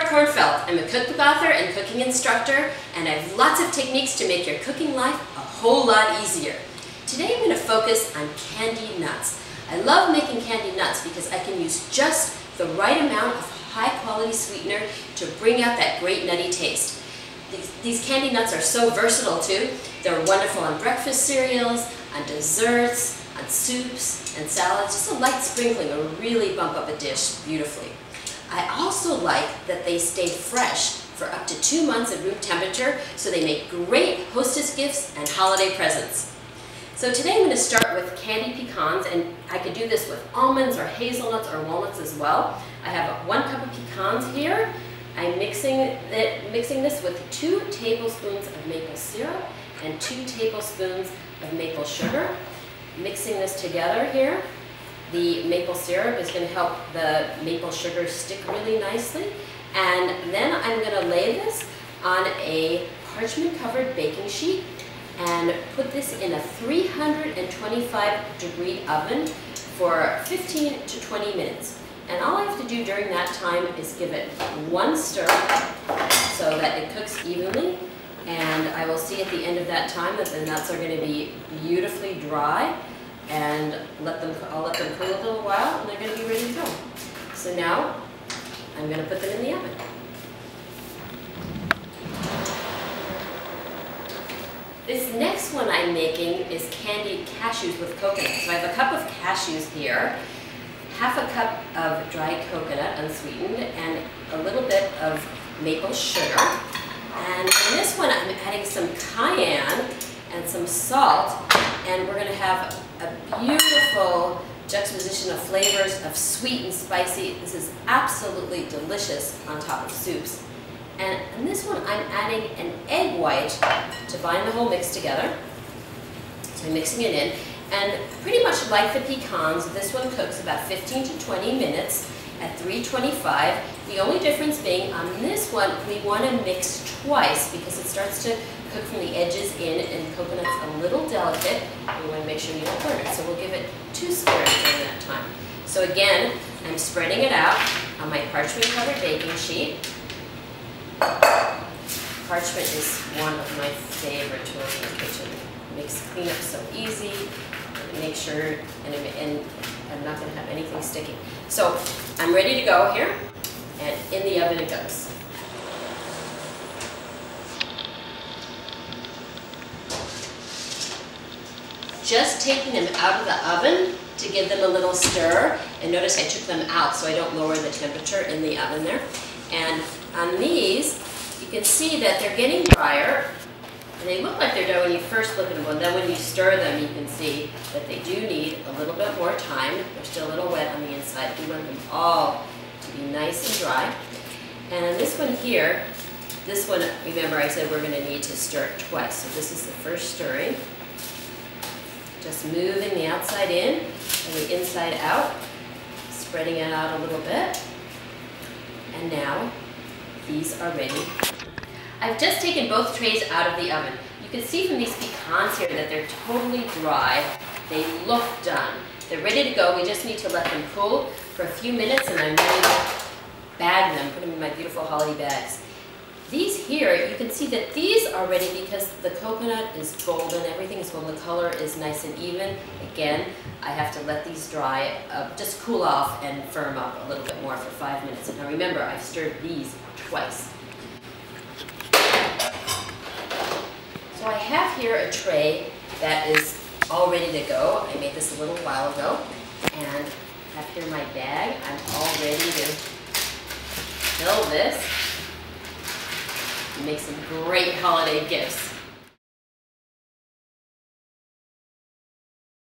Kornfeld. I'm a cookbook author and cooking instructor, and I have lots of techniques to make your cooking life a whole lot easier. Today I'm going to focus on candied nuts. I love making candied nuts because I can use just the right amount of high-quality sweetener to bring out that great nutty taste. These candied nuts are so versatile too. They're wonderful on breakfast cereals, on desserts, on soups and salads. Just a light sprinkling will really bump up a dish beautifully. I also like that they stay fresh for up to 2 months at room temperature, so they make great hostess gifts and holiday presents. So today I'm going to start with candied pecans, and I could do this with almonds or hazelnuts or walnuts as well. I have 1 cup of pecans here. I'm mixing this with 2 tablespoons of maple syrup and 2 tablespoons of maple sugar. Mixing this together here. The maple syrup is going to help the maple sugar stick really nicely. And then I'm going to lay this on a parchment-covered baking sheet and put this in a 325-degree oven for 15 to 20 minutes. And all I have to do during that time is give it 1 stir so that it cooks evenly. And I will see at the end of that time that the nuts are going to be beautifully dry, and I'll let them cool a little while, and they're going to be ready to go. So now I'm going to put them in the oven. This next one I'm making is candied cashews with coconut. So I have a cup of cashews here, half a cup of dried coconut unsweetened, and a little bit of maple sugar. And in this one I'm adding some cayenne and some salt, and we're going to have a beautiful juxtaposition of flavors of sweet and spicy. This is absolutely delicious on top of soups. And in this one I'm adding an egg white to bind the whole mix together. So I'm mixing it in, and pretty much like the pecans, this one cooks about 15 to 20 minutes at 325. The only difference being on this one we want to mix twice because it starts to cook from the edges in, and coconut's a little delicate. We want to make sure you don't burn it, so we'll give it 2 stirrs during that time. So again, I'm spreading it out on my parchment-covered baking sheet. Parchment is one of my favorite tools in the kitchen. It makes cleanup so easy. Make sure, and I'm not going to have anything sticking. So I'm ready to go here, and in the oven it goes. Just taking them out of the oven to give them a little stir, and notice I took them out so I don't lower the temperature in the oven there. And on these, you can see that they're getting drier, and they look like they're done when you first look at them, but then when you stir them, you can see that they do need a little bit more time. They're still a little wet on the inside. We want them all to be nice and dry. And on this one here, this one, remember I said we're going to need to stir it twice. So this is the first stirring. Just moving the outside in and the inside out, spreading it out a little bit. And now these are ready. I've just taken both trays out of the oven. You can see from these pecans here that they're totally dry. They look done. They're ready to go. We just need to let them cool for a few minutes, and I'm ready to bag them, put them in my beautiful holiday bags. These here, you can see that these are ready because the coconut is golden, everything is golden, the color is nice and even. Again, I have to let these dry, just cool off and firm up a little bit more for 5 minutes. Now remember, I've stirred these twice. So I have here a tray that is all ready to go. I made this a little while ago, and I have here my bag. I'm all ready to fill this. Make some great holiday gifts.